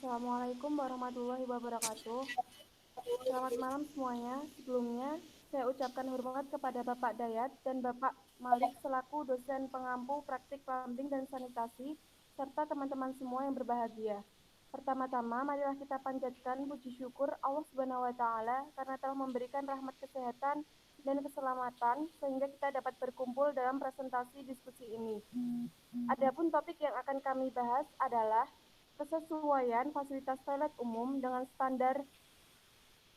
Assalamualaikum warahmatullahi wabarakatuh. Selamat malam semuanya. Sebelumnya, saya ucapkan hormat kepada Bapak Dayat dan Bapak Malik selaku dosen pengampu praktik plumbing dan sanitasi, serta teman-teman semua yang berbahagia. Pertama-tama, marilah kita panjatkan puji syukur Allah Subhanahu wa Ta'ala karena telah memberikan rahmat kesehatan dan keselamatan sehingga kita dapat berkumpul dalam presentasi diskusi ini. Adapun topik yang akan kami bahas adalah kesesuaian fasilitas toilet umum dengan standar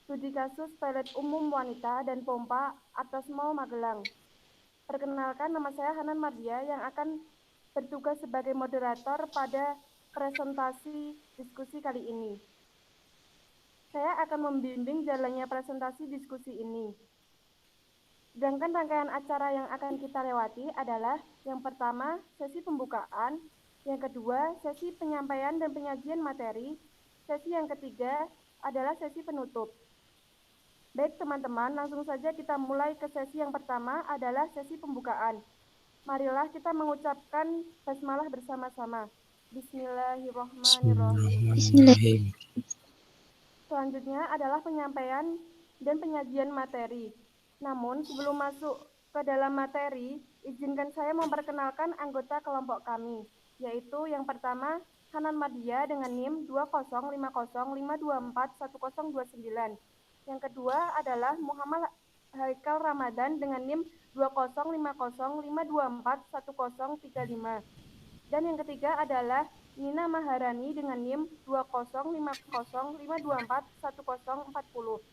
studi kasus toilet umum wanita dan pompa Atlas Mall Magelang. Perkenalkan, nama saya Hanan Mardia yang akan bertugas sebagai moderator pada presentasi diskusi kali ini. Saya akan membimbing jalannya presentasi diskusi ini. Sedangkan rangkaian acara yang akan kita lewati adalah yang pertama, sesi pembukaan, yang kedua, sesi penyampaian dan penyajian materi, sesi yang ketiga adalah sesi penutup. Baik teman-teman, langsung saja kita mulai ke sesi yang pertama adalah sesi pembukaan. Marilah kita mengucapkan basmalah bersama-sama. Bismillahirrahmanirrahim. Bismillahirrahmanirrahim. Selanjutnya adalah penyampaian dan penyajian materi. Namun sebelum masuk ke dalam materi, izinkan saya memperkenalkan anggota kelompok kami, yaitu yang pertama Hanan Mardia dengan NIM 20505241029. Yang kedua adalah Muhammad Haikal Ramadan dengan NIM 20505241035. Dan yang ketiga adalah Nina Maharani dengan NIM 20505241040.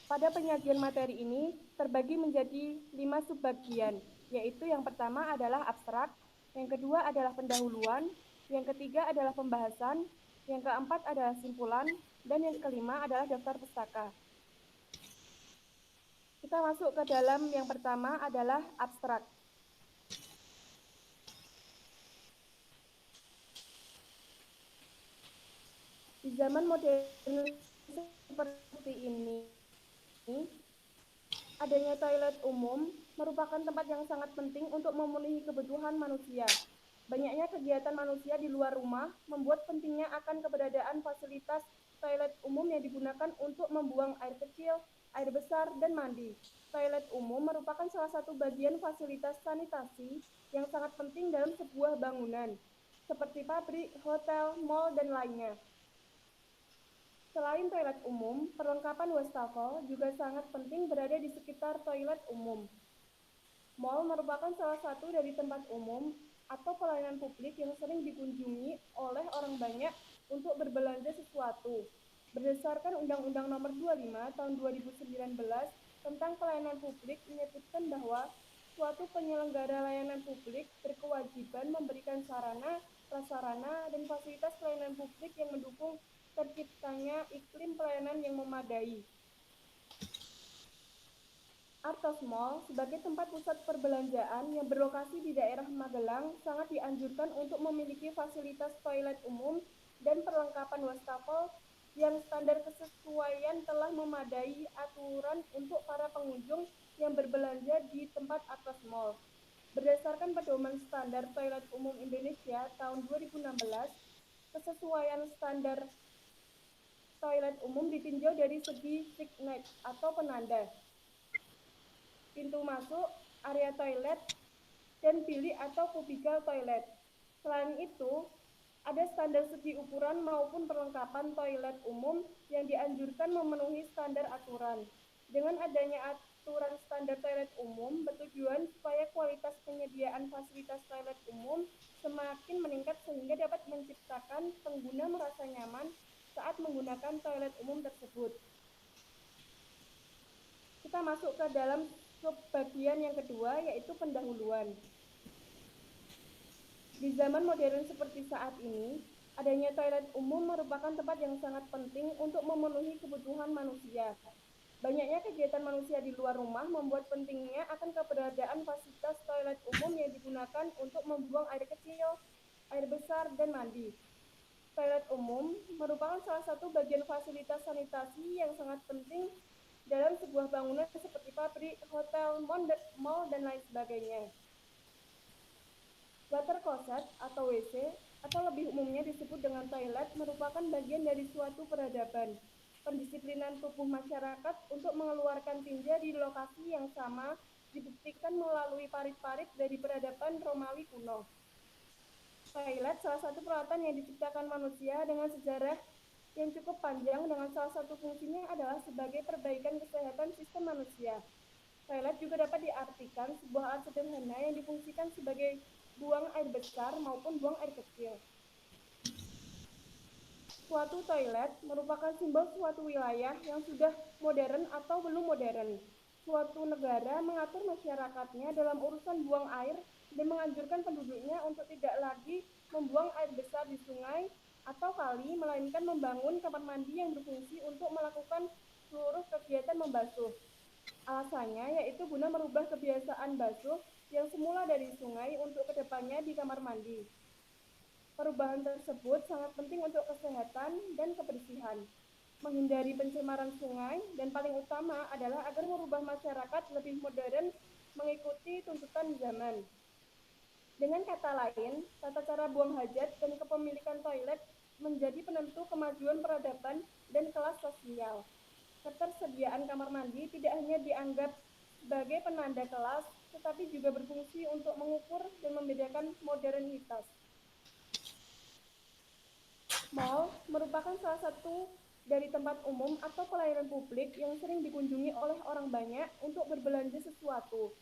Pada penyajian materi ini terbagi menjadi 5 subbagian, yaitu yang pertama adalah abstrak, yang kedua adalah pendahuluan, yang ketiga adalah pembahasan, yang keempat adalah simpulan, dan yang kelima adalah daftar pustaka. Kita masuk ke dalam yang pertama adalah abstrak. Di zaman modern seperti ini, adanya toilet umum merupakan tempat yang sangat penting untuk memenuhi kebutuhan manusia. Banyaknya kegiatan manusia di luar rumah membuat pentingnya akan keberadaan fasilitas toilet umum yang digunakan untuk membuang air kecil, air besar, dan mandi. Toilet umum merupakan salah satu bagian fasilitas sanitasi yang sangat penting dalam sebuah bangunan, seperti pabrik, hotel, mal, dan lainnya. Selain toilet umum, perlengkapan wastafel juga sangat penting berada di sekitar toilet umum. Mal merupakan salah satu dari tempat umum atau pelayanan publik yang sering dikunjungi oleh orang banyak untuk berbelanja sesuatu. Berdasarkan Undang-Undang Nomor 25 Tahun 2019 tentang pelayanan publik menyebutkan bahwa suatu penyelenggara layanan publik berkewajiban memberikan sarana, prasarana, dan fasilitas pelayanan publik yang mendukung terciptanya iklim pelayanan yang memadai. Artos Mall sebagai tempat pusat perbelanjaan yang berlokasi di daerah Magelang sangat dianjurkan untuk memiliki fasilitas toilet umum dan perlengkapan wastafel yang standar kesesuaian telah memadai aturan untuk para pengunjung yang berbelanja di tempat Artos Mall. Berdasarkan pedoman standar toilet umum Indonesia tahun 2016, kesesuaian standar toilet umum ditinjau dari segi signet atau penanda, pintu masuk, area toilet, dan bilik atau kubikel toilet. Selain itu, ada standar segi ukuran maupun perlengkapan toilet umum yang dianjurkan memenuhi standar aturan. Dengan adanya aturan standar toilet umum bertujuan supaya kualitas penyediaan fasilitas toilet umum semakin meningkat sehingga dapat menciptakan pengguna merasa nyaman saat menggunakan toilet umum tersebut. Kita masuk ke dalam subbagian yang kedua, yaitu pendahuluan. Di zaman modern seperti saat ini, adanya toilet umum merupakan tempat yang sangat penting untuk memenuhi kebutuhan manusia. Banyaknya kegiatan manusia di luar rumah membuat pentingnya akan keberadaan fasilitas toilet umum yang digunakan untuk membuang air kecil, air besar, dan mandi. Toilet umum merupakan salah satu bagian fasilitas sanitasi yang sangat penting dalam sebuah bangunan seperti pabrik, hotel, mal, dan lain sebagainya. Water closet atau WC atau lebih umumnya disebut dengan toilet merupakan bagian dari suatu peradaban, pendisiplinan tubuh masyarakat untuk mengeluarkan tinja di lokasi yang sama dibuktikan melalui parit-parit dari peradaban Romawi kuno. Toilet salah satu peralatan yang diciptakan manusia dengan sejarah yang cukup panjang dengan salah satu fungsinya adalah sebagai perbaikan kesehatan sistem manusia. Toilet juga dapat diartikan sebuah alat sederhana yang difungsikan sebagai buang air besar maupun buang air kecil. Suatu toilet merupakan simbol suatu wilayah yang sudah modern atau belum modern. Suatu negara mengatur masyarakatnya dalam urusan buang air dan menganjurkan penduduknya untuk tidak lagi membuang air besar di sungai atau kali, melainkan membangun kamar mandi yang berfungsi untuk melakukan seluruh kegiatan membasuh. Alasannya yaitu guna merubah kebiasaan basuh yang semula dari sungai untuk kedepannya di kamar mandi. Perubahan tersebut sangat penting untuk kesehatan dan kebersihan, menghindari pencemaran sungai, dan paling utama adalah agar merubah masyarakat lebih modern mengikuti tuntutan zaman. Dengan kata lain, tata cara buang hajat dan kepemilikan toilet menjadi penentu kemajuan peradaban dan kelas sosial. Ketersediaan kamar mandi tidak hanya dianggap sebagai penanda kelas, tetapi juga berfungsi untuk mengukur dan membedakan modernitas. Mall merupakan salah satu dari tempat umum atau pelayanan publik yang sering dikunjungi oleh orang banyak untuk berbelanja sesuatu.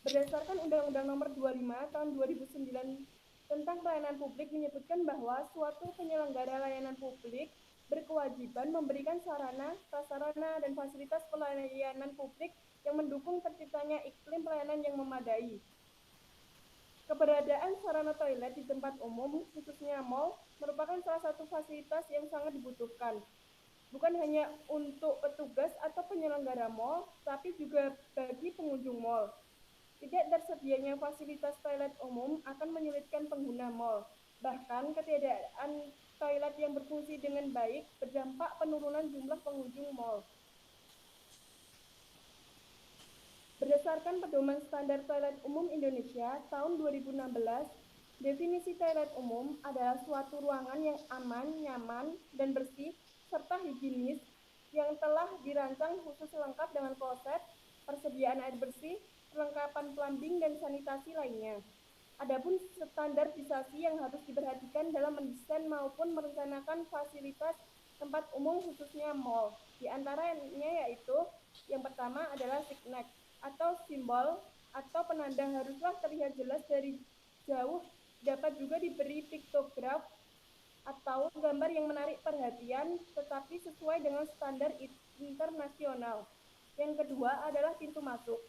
Berdasarkan Undang-Undang Nomor 25 Tahun 2009 tentang pelayanan publik menyebutkan bahwa suatu penyelenggara layanan publik berkewajiban memberikan sarana, prasarana, dan fasilitas pelayanan publik yang mendukung terciptanya iklim pelayanan yang memadai. Keberadaan sarana toilet di tempat umum, khususnya mal, merupakan salah satu fasilitas yang sangat dibutuhkan. Bukan hanya untuk petugas atau penyelenggara mal, tapi juga bagi pengunjung mal. Tidak tersedianya fasilitas toilet umum akan menyulitkan pengguna mal. Bahkan ketiadaan toilet yang berfungsi dengan baik berdampak penurunan jumlah pengunjung mal. Berdasarkan Pedoman Standar Toilet Umum Indonesia tahun 2016, definisi toilet umum adalah suatu ruangan yang aman, nyaman, dan bersih, serta higienis yang telah dirancang khusus lengkap dengan kloset, persediaan air bersih, perlengkapan plumbing, dan sanitasi lainnya. Adapun standarisasi yang harus diperhatikan dalam mendesain maupun merencanakan fasilitas tempat umum khususnya mal. Di antaranya yaitu yang pertama adalah signet atau simbol atau penanda haruslah terlihat jelas dari jauh, dapat juga diberi piktograf atau gambar yang menarik perhatian tetapi sesuai dengan standar internasional. Yang kedua adalah pintu masuk.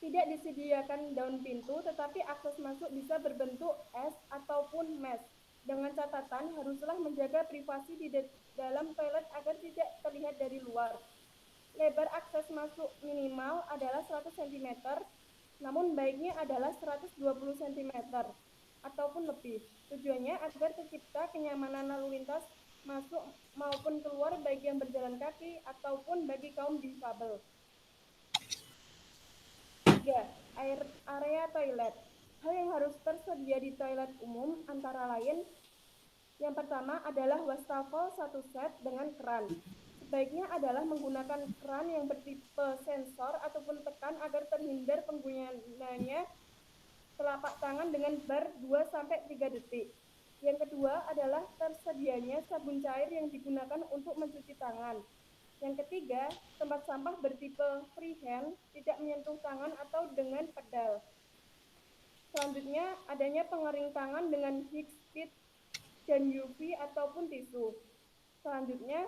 Tidak disediakan daun pintu, tetapi akses masuk bisa berbentuk S ataupun mesh. Dengan catatan haruslah menjaga privasi di dalam toilet agar tidak terlihat dari luar. Lebar akses masuk minimal adalah 100 cm, namun baiknya adalah 120 cm ataupun lebih. Tujuannya agar tercipta kenyamanan lalu lintas masuk maupun keluar baik yang berjalan kaki ataupun bagi kaum difabel. 3. Area toilet. Hal yang harus tersedia di toilet umum antara lain yang pertama adalah wastafel satu set dengan keran. Sebaiknya adalah menggunakan keran yang bertipe sensor ataupun tekan agar terhindar penggunanya telapak tangan dengan bar 2-3 detik. Yang kedua adalah tersedianya sabun cair yang digunakan untuk mencuci tangan. Yang ketiga, tempat sampah bertipe freehand, tidak menyentuh tangan atau dengan pedal. Selanjutnya, adanya pengering tangan dengan heat speed dan UV ataupun tisu. Selanjutnya,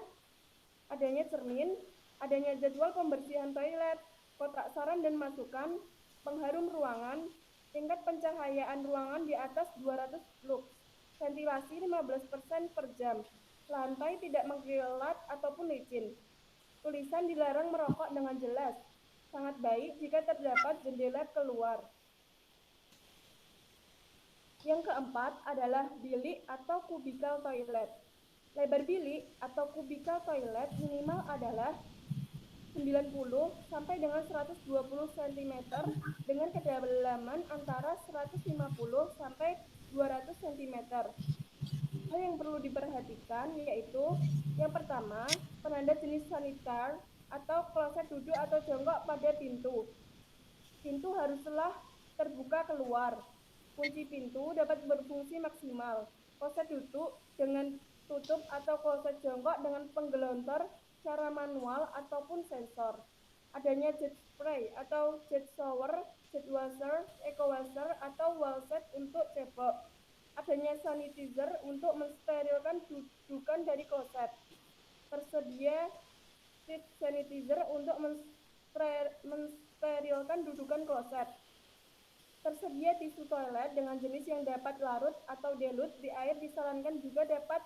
adanya cermin, adanya jadwal pembersihan toilet, kotak saran dan masukan, pengharum ruangan, tingkat pencahayaan ruangan di atas 200 lux, ventilasi 15% per jam, lantai tidak mengkilat ataupun licin. Tulisan dilarang merokok dengan jelas. Sangat baik jika terdapat jendela keluar. Yang keempat adalah bilik atau kubikel toilet. Lebar bilik atau kubikel toilet minimal adalah 90 sampai dengan 120 cm dengan kedalaman antara 150 sampai 200 cm. Hal yang perlu diperhatikan yaitu yang pertama, penanda jenis sanitar atau kloset duduk atau jongkok pada pintu. Pintu haruslah terbuka keluar. Kunci pintu dapat berfungsi maksimal. Kloset duduk dengan tutup atau kloset jongkok dengan penggelontor secara manual ataupun sensor. Adanya jet spray atau jet shower, jet washer, eco washer, atau wallset untuk cebok. Adanya sanitizer untuk mensterilkan dudukan dari kloset. Tersedia sheet sanitizer untuk mensterilkan dudukan kloset. Tersedia tisu toilet dengan jenis yang dapat larut atau dilute di air disarankan juga dapat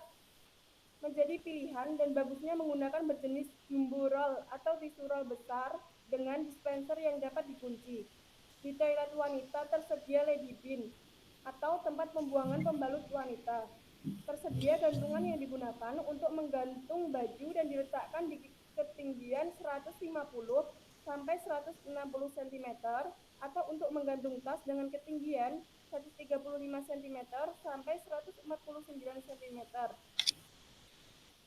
menjadi pilihan dan bagusnya menggunakan berjenis jumbo roll atau tisu roll besar dengan dispenser yang dapat dikunci. Di toilet wanita tersedia lady bin atau tempat pembuangan pembalut wanita. Tersedia gantungan yang digunakan untuk menggantung baju dan diletakkan di ketinggian 150 sampai 160 cm atau untuk menggantung tas dengan ketinggian 135 cm sampai 149 cm.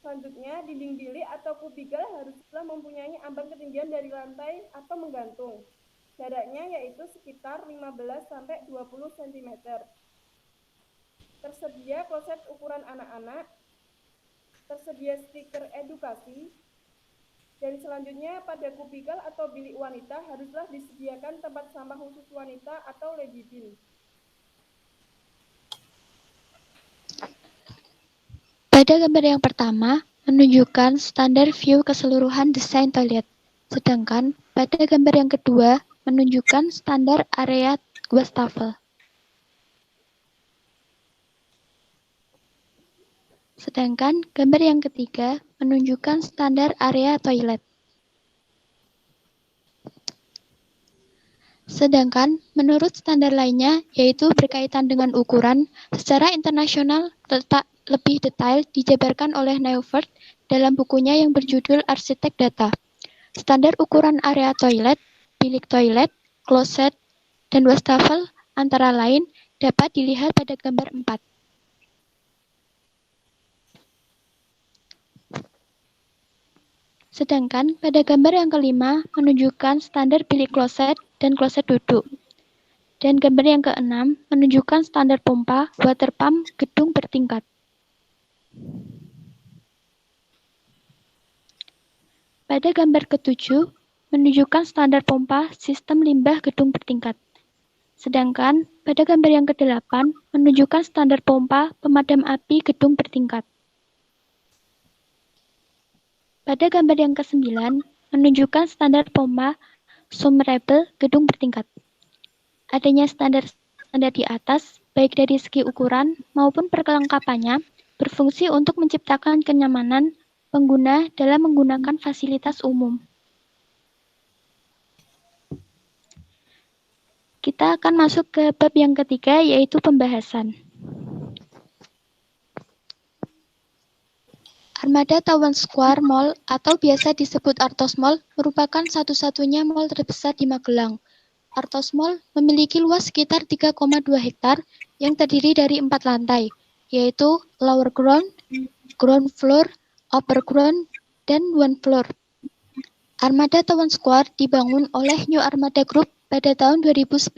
Selanjutnya, dinding bilik atau kubikel haruslah mempunyai ambang ketinggian dari lantai atau menggantung. Jaraknya yaitu sekitar 15 sampai 20 cm. Tersedia kloset ukuran anak-anak, tersedia stiker edukasi, dan selanjutnya pada kubikel atau bilik wanita haruslah disediakan tempat sampah khusus wanita atau lady bin. Pada gambar yang pertama, menunjukkan standar view keseluruhan desain toilet. Sedangkan pada gambar yang kedua, menunjukkan standar area wastafel. Sedangkan gambar yang ketiga menunjukkan standar area toilet. Sedangkan menurut standar lainnya, yaitu berkaitan dengan ukuran, secara internasional letak lebih detail dijabarkan oleh Neuvert dalam bukunya yang berjudul Arsitek Data. Standar ukuran area toilet, bilik toilet, kloset, dan wastafel antara lain dapat dilihat pada gambar 4. Sedangkan pada gambar yang kelima menunjukkan standar bilik kloset dan kloset duduk. Dan gambar yang keenam menunjukkan standar pompa water pump gedung bertingkat. Pada gambar ketujuh menunjukkan standar pompa sistem limbah gedung bertingkat. Sedangkan pada gambar yang ke-8 menunjukkan standar pompa pemadam api gedung bertingkat. Pada gambar yang ke-9 menunjukkan standar pompa submersible gedung bertingkat. Adanya standar di atas, baik dari segi ukuran maupun perlengkapannya, berfungsi untuk menciptakan kenyamanan pengguna dalam menggunakan fasilitas umum. Kita akan masuk ke bab yang ketiga, yaitu pembahasan. Armada Town Square Mall atau biasa disebut Artos Mall merupakan satu-satunya mall terbesar di Magelang. Artos Mall memiliki luas sekitar 3,2 hektar yang terdiri dari 4 lantai, yaitu lower ground, ground floor, upper ground, dan one floor. Armada Town Square dibangun oleh New Armada Group pada tahun 2011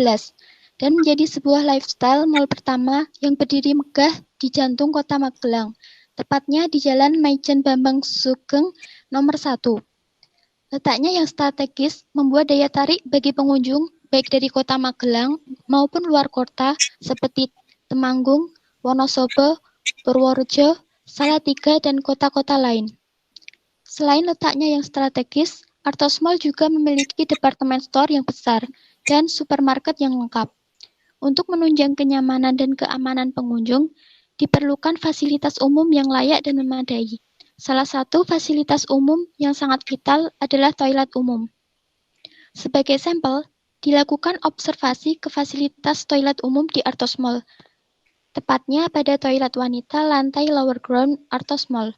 dan menjadi sebuah lifestyle mall pertama yang berdiri megah di jantung kota Magelang, tepatnya di Jalan Maijen Bambang Sugeng nomor 1. Letaknya yang strategis membuat daya tarik bagi pengunjung baik dari kota Magelang maupun luar kota seperti Temanggung, Wonosobo, Purworejo, Salatiga, dan kota-kota lain. Selain letaknya yang strategis, Artos Mall juga memiliki departemen store yang besar dan supermarket yang lengkap. Untuk menunjang kenyamanan dan keamanan pengunjung, diperlukan fasilitas umum yang layak dan memadai. Salah satu fasilitas umum yang sangat vital adalah toilet umum. Sebagai sampel, dilakukan observasi ke fasilitas toilet umum di Artos Mall, tepatnya pada toilet wanita lantai lower ground Artos Mall.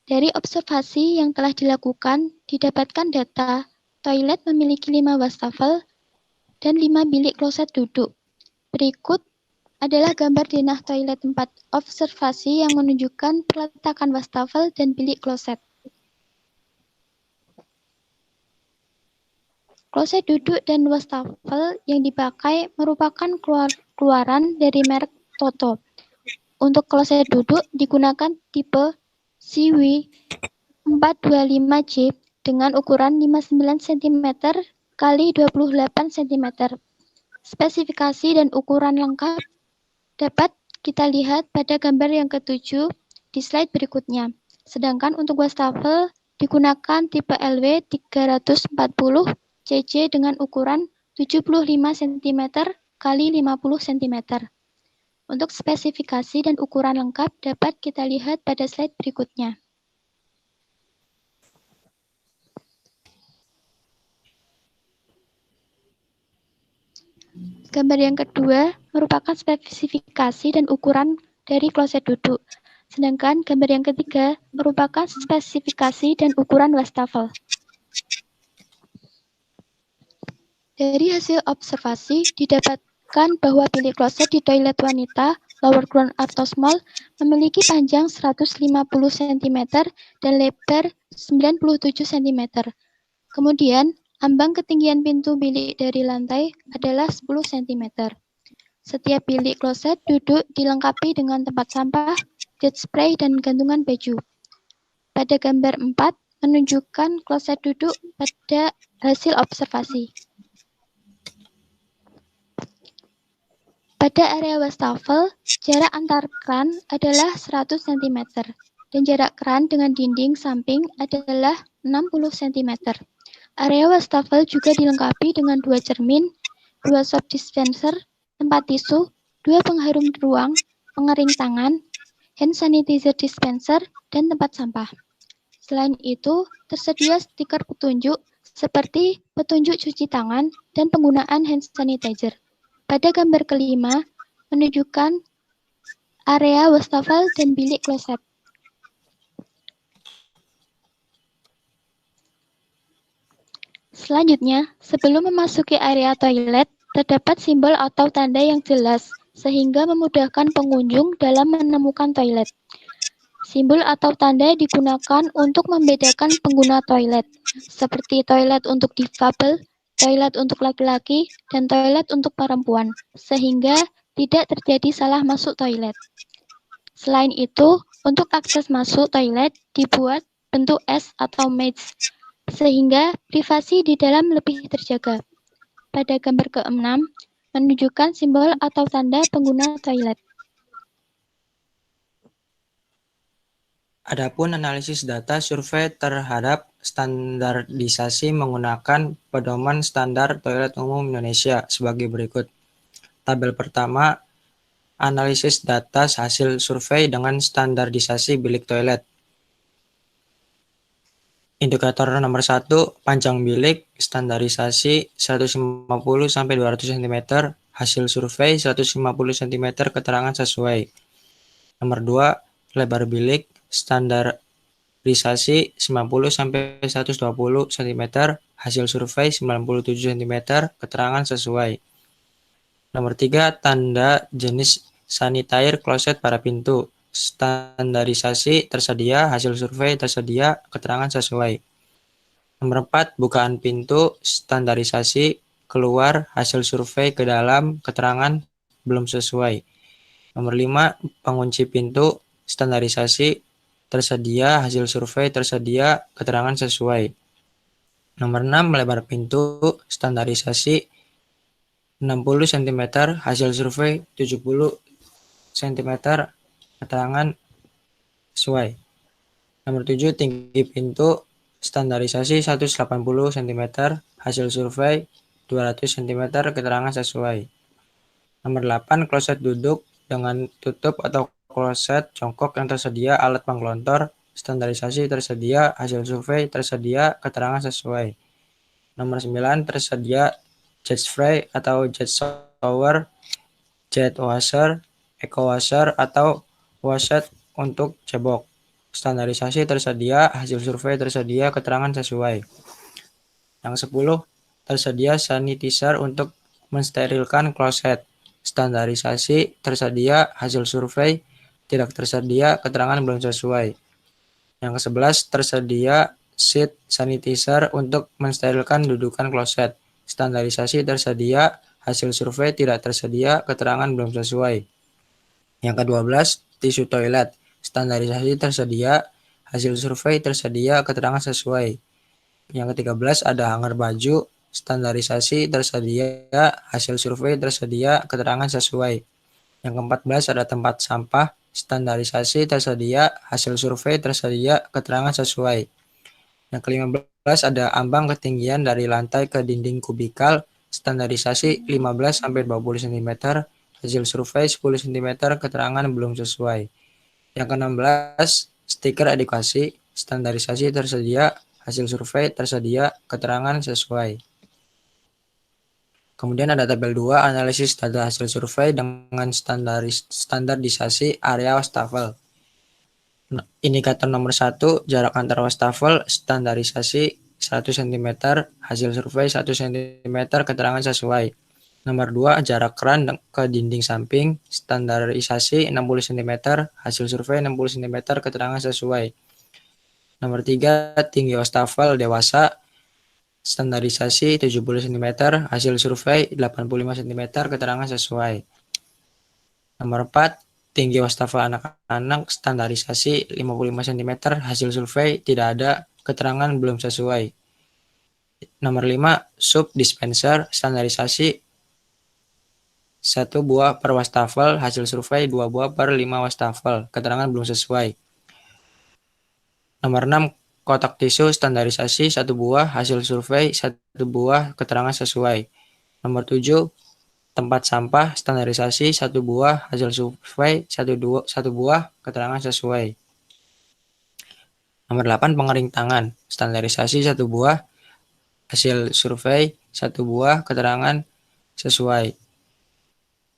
Dari observasi yang telah dilakukan, didapatkan data toilet memiliki 5 wastafel dan 5 bilik kloset duduk. Berikut adalah gambar denah toilet tempat observasi yang menunjukkan peletakan wastafel dan bilik kloset. Kloset duduk dan wastafel yang dipakai merupakan keluaran dari merek Toto. Untuk kloset duduk digunakan tipe CW 425J dengan ukuran 59 cm kali 28 cm. Spesifikasi dan ukuran lengkap dapat kita lihat pada gambar yang ke-7 di slide berikutnya. Sedangkan untuk wastafel digunakan tipe LW 340 CC dengan ukuran 75 cm kali 50 cm. Untuk spesifikasi dan ukuran lengkap dapat kita lihat pada slide berikutnya. Gambar yang kedua merupakan spesifikasi dan ukuran dari kloset duduk. Sedangkan gambar yang ketiga merupakan spesifikasi dan ukuran wastafel. Dari hasil observasi didapatkan bahwa bilik kloset di toilet wanita lower ground atau small memiliki panjang 150 cm dan lebar 97 cm. Kemudian, ambang ketinggian pintu bilik dari lantai adalah 10 cm. Setiap bilik kloset duduk dilengkapi dengan tempat sampah, jet spray, dan gantungan baju. Pada gambar 4 menunjukkan kloset duduk pada hasil observasi. Pada area wastafel, jarak antar kran adalah 100 cm dan jarak kran dengan dinding samping adalah 60 cm. Area wastafel juga dilengkapi dengan 2 cermin, 2 soap dispenser, tempat tisu, 2 pengharum ruang, pengering tangan, hand sanitizer dispenser, dan tempat sampah. Selain itu, tersedia stiker petunjuk seperti petunjuk cuci tangan dan penggunaan hand sanitizer. Pada gambar kelima, menunjukkan area wastafel dan bilik kloset. Selanjutnya, sebelum memasuki area toilet, terdapat simbol atau tanda yang jelas, sehingga memudahkan pengunjung dalam menemukan toilet. Simbol atau tanda digunakan untuk membedakan pengguna toilet, seperti toilet untuk difabel, toilet untuk laki-laki, dan toilet untuk perempuan, sehingga tidak terjadi salah masuk toilet. Selain itu, untuk akses masuk toilet dibuat bentuk S atau maze, sehingga privasi di dalam lebih terjaga. Pada gambar ke-6, menunjukkan simbol atau tanda pengguna toilet. Adapun analisis data survei terhadap standarisasi menggunakan pedoman standar toilet umum Indonesia sebagai berikut. Tabel pertama, analisis data hasil survei dengan standarisasi bilik toilet. Indikator nomor 1, panjang bilik, standarisasi 150-200 cm, hasil survei 150 cm, keterangan sesuai. Nomor 2, lebar bilik, standarisasi 90-120 cm, hasil survei 97 cm, keterangan sesuai. Nomor 3, tanda jenis sanitair kloset pada pintu, standarisasi tersedia, hasil survei tersedia, keterangan sesuai. Nomor 4, bukaan pintu, standarisasi, keluar, hasil survei ke dalam, keterangan belum sesuai. Nomor 5, pengunci pintu, standarisasi, tersedia, hasil survei tersedia, keterangan sesuai. Nomor 6, lebar pintu, standarisasi 60 cm, hasil survei 70 cm, keterangan sesuai. Nomor 7, tinggi pintu, standarisasi 180 cm, hasil survei 200 cm, keterangan sesuai. Nomor 8, kloset duduk dengan tutup atau kloset jongkok yang tersedia alat penggelontor, standarisasi tersedia, hasil survei tersedia, keterangan sesuai. Nomor 9, tersedia jet spray atau jet shower, jet washer, eco washer, atau washer untuk cebok. Standarisasi tersedia, hasil survei tersedia, keterangan sesuai. Yang 10, tersedia sanitizer untuk mensterilkan kloset. Standarisasi tersedia, hasil survei tidak tersedia, keterangan belum sesuai. Yang ke-11, tersedia sheet sanitizer untuk mensterilkan dudukan kloset. Standarisasi tersedia, hasil survei tidak tersedia, keterangan belum sesuai. Yang ke-12, tisu toilet. Standarisasi tersedia, hasil survei tersedia, keterangan sesuai. Yang ke-13, ada hanger baju. Standarisasi tersedia, hasil survei tersedia, keterangan sesuai. Yang ke-14, ada tempat sampah. Standarisasi tersedia, hasil survei tersedia, keterangan sesuai. Yang ke-15, ada ambang ketinggian dari lantai ke dinding kubikal. Standarisasi 15-20 cm, hasil survei 10 cm, keterangan belum sesuai. Yang ke-16, stiker edukasi. Standarisasi tersedia, hasil survei tersedia, keterangan sesuai. Kemudian ada tabel 2, analisis data hasil survei dengan standarisasi area wastafel. Indikator nomor 1, jarak antar wastafel, standarisasi 1 cm, hasil survei 1 cm, keterangan sesuai. Nomor 2, jarak keran ke dinding samping, standarisasi 60 cm, hasil survei 60 cm, keterangan sesuai. Nomor 3, tinggi wastafel dewasa, standarisasi 70 cm, hasil survei 85 cm, keterangan sesuai. Nomor 4, tinggi wastafel anak-anak, standarisasi 55 cm, hasil survei tidak ada, keterangan belum sesuai. Nomor 5, sub dispenser, standarisasi 1 buah per wastafel, hasil survei 2 buah per 5 wastafel, keterangan belum sesuai. Nomor 6, kotak tisu, standarisasi 1 buah, hasil survei 1 buah, keterangan sesuai. Nomor 7, tempat sampah, standarisasi 1 buah, hasil survei 1 buah, keterangan sesuai. Nomor 8, pengering tangan, standarisasi 1 buah, hasil survei 1 buah, keterangan sesuai.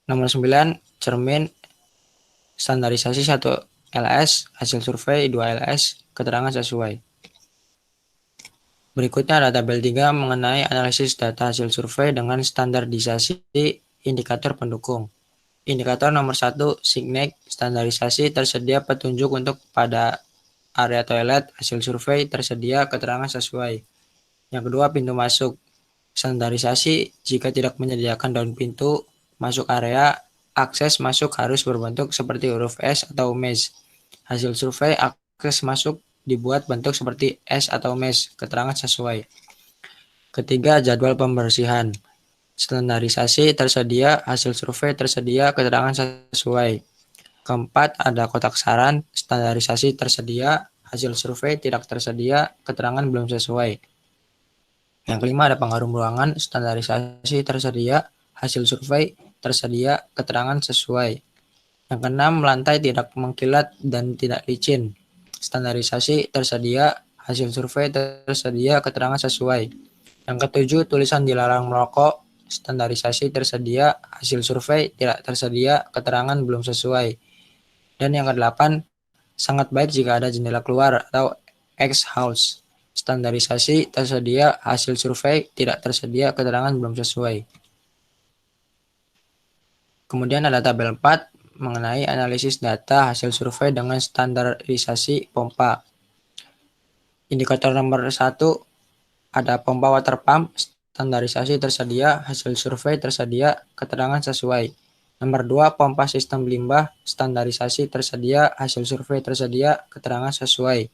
Nomor 9, cermin, standarisasi 1 LS, hasil survei 2 LS, keterangan sesuai. Berikutnya ada tabel 3 mengenai analisis data hasil survei dengan standarisasi indikator pendukung. Indikator nomor 1, Signet, standarisasi tersedia petunjuk untuk pada area toilet, hasil survei tersedia, keterangan sesuai. Yang kedua, pintu masuk, standarisasi jika tidak menyediakan daun pintu masuk area, akses masuk harus berbentuk seperti huruf S atau mesh. Hasil survei akses masuk dibuat bentuk seperti S atau mesh, keterangan sesuai. Ketiga, jadwal pembersihan, standarisasi tersedia, hasil survei tersedia, keterangan sesuai. Keempat, ada kotak saran, standarisasi tersedia, hasil survei tidak tersedia, keterangan belum sesuai. Yang kelima, ada pengharum ruangan, standarisasi tersedia, hasil survei tersedia, keterangan sesuai. Yang keenam, lantai tidak mengkilat dan tidak licin, standarisasi tersedia, hasil survei tersedia, keterangan sesuai. Yang ketujuh, tulisan dilarang merokok, standarisasi tersedia, hasil survei tidak tersedia, keterangan belum sesuai. Dan yang kedelapan, sangat baik jika ada jendela keluar atau X-house, standarisasi tersedia, hasil survei tidak tersedia, keterangan belum sesuai. Kemudian ada tabel 4 mengenai analisis data hasil survei dengan standarisasi pompa. Indikator nomor 1, ada pompa water pump, standarisasi tersedia, hasil survei tersedia, keterangan sesuai. Nomor 2, pompa sistem limbah, standarisasi tersedia, hasil survei tersedia, keterangan sesuai.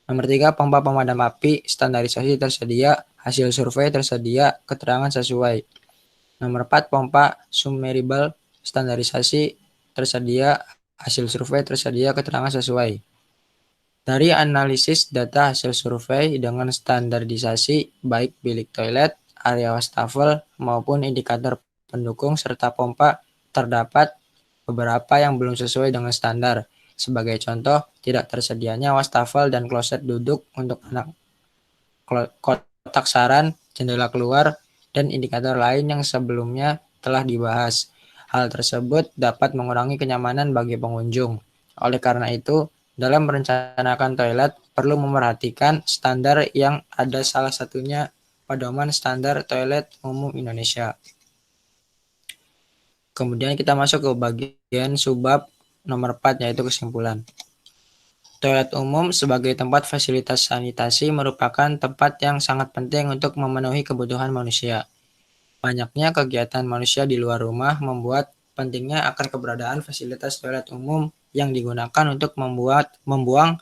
Nomor 3, pompa pemadam api, standarisasi tersedia, hasil survei tersedia, keterangan sesuai. Nomor 4, pompa submersible, standarisasi tersedia, hasil survei tersedia, keterangan sesuai. Dari analisis data hasil survei dengan standarisasi baik bilik toilet, area wastafel, maupun indikator pendukung serta pompa, terdapat beberapa yang belum sesuai dengan standar. Sebagai contoh, tidak tersedianya wastafel dan kloset duduk untuk anak, kotak saran, jendela keluar, dan indikator lain yang sebelumnya telah dibahas. Hal tersebut dapat mengurangi kenyamanan bagi pengunjung. Oleh karena itu, Dalam merencanakan toilet, perlu memperhatikan standar yang ada, salah satunya Pedoman Standar Toilet Umum Indonesia. Kemudian kita masuk ke bagian subbab nomor 4, yaitu kesimpulan. Toilet umum sebagai tempat fasilitas sanitasi merupakan tempat yang sangat penting untuk memenuhi kebutuhan manusia. Banyaknya kegiatan manusia di luar rumah membuat pentingnya akan keberadaan fasilitas toilet umum yang digunakan untuk membuang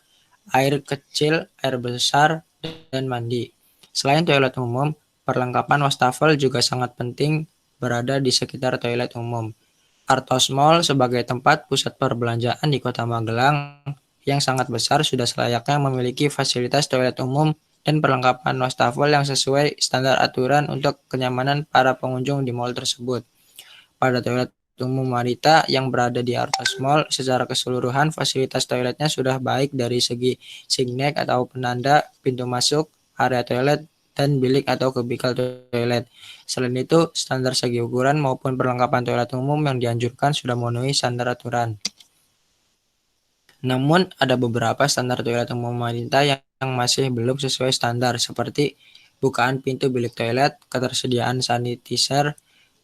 air kecil, air besar, dan mandi. Selain toilet umum, perlengkapan wastafel juga sangat penting berada di sekitar toilet umum. Artos Mall sebagai tempat pusat perbelanjaan di Kota Magelang yang sangat besar sudah selayaknya memiliki fasilitas toilet umum dan perlengkapan wastafel yang sesuai standar aturan untuk kenyamanan para pengunjung di mall tersebut. Pada toilet umum wanita yang berada di Artos Mall, secara keseluruhan fasilitas toiletnya sudah baik dari segi signet atau penanda pintu masuk, area toilet, dan bilik atau kubikel toilet. Selain itu, standar segi ukuran maupun perlengkapan toilet umum yang dianjurkan sudah memenuhi standar aturan. Namun, ada beberapa standar toilet umum wanita yang masih belum sesuai standar, seperti bukaan pintu bilik toilet, ketersediaan sanitizer,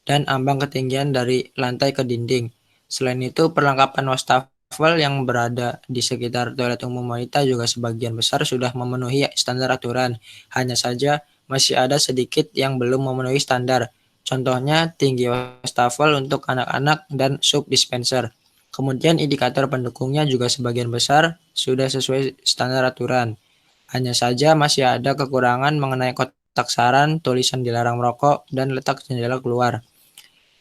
dan ambang ketinggian dari lantai ke dinding. Selain itu, perlengkapan wastafel yang berada di sekitar toilet umum wanita juga sebagian besar sudah memenuhi standar aturan. Hanya saja, masih ada sedikit yang belum memenuhi standar. Contohnya, tinggi wastafel untuk anak-anak dan sub dispenser. Kemudian indikator pendukungnya juga sebagian besar sudah sesuai standar aturan. Hanya saja masih ada kekurangan mengenai kotak saran, tulisan dilarang merokok, dan letak jendela keluar.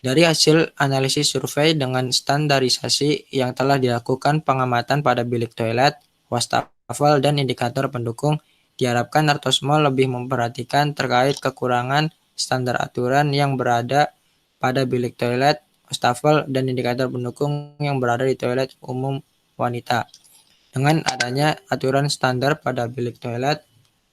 Dari hasil analisis survei dengan standarisasi yang telah dilakukan pengamatan pada bilik toilet, wastafel, dan indikator pendukung, diharapkan Artos Mall lebih memperhatikan terkait kekurangan standar aturan yang berada pada bilik toilet, wastafel, dan indikator pendukung yang berada di toilet umum wanita. Dengan adanya aturan standar pada bilik toilet,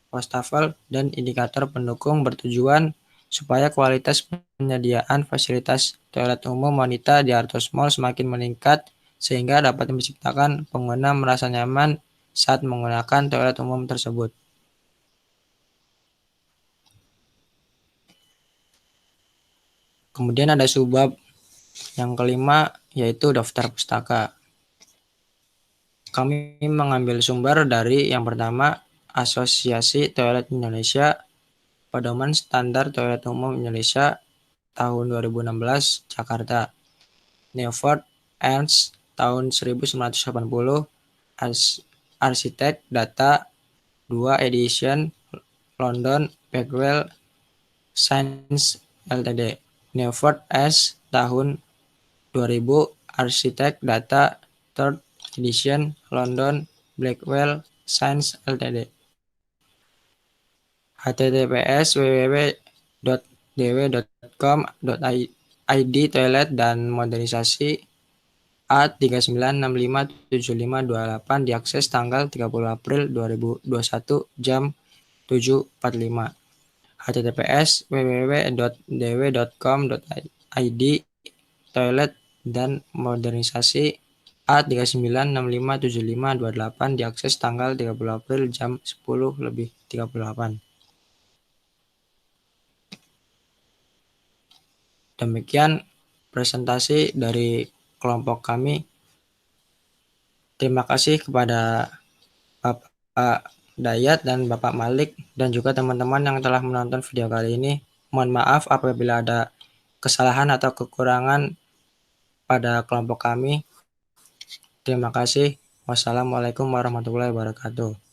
wastafel, dan indikator pendukung bertujuan supaya kualitas penyediaan fasilitas toilet umum wanita di Artos Mall semakin meningkat sehingga dapat menciptakan pengguna merasa nyaman saat menggunakan toilet umum tersebut. Kemudian ada subbab yang kelima, yaitu daftar pustaka. Kami mengambil sumber dari yang pertama, Asosiasi Toilet Indonesia, Pedoman Standar Toilet Umum Indonesia tahun 2016, Jakarta. Newford Ernst tahun 1980, Arsitek Data 2 Edition, London, Beckwell Science Ltd. Newford S tahun 2000, Arsitek Data 3rd Edition, London, Blackwell Science Ltd. https www.dw.com.id toilet dan modernisasi A39657528 diakses tanggal 30 April 2021 jam 7.45. https www.dw.com.id toilet dan modernisasi A39657528 diakses tanggal 30 April jam 10.38. Demikian presentasi dari kelompok kami. Terima kasih kepada Bapak Dayat dan Bapak Malik dan juga teman-teman yang telah menonton video kali ini. Mohon maaf apabila ada kesalahan atau kekurangan pada kelompok kami. Terima kasih. Wassalamualaikum warahmatullahi wabarakatuh.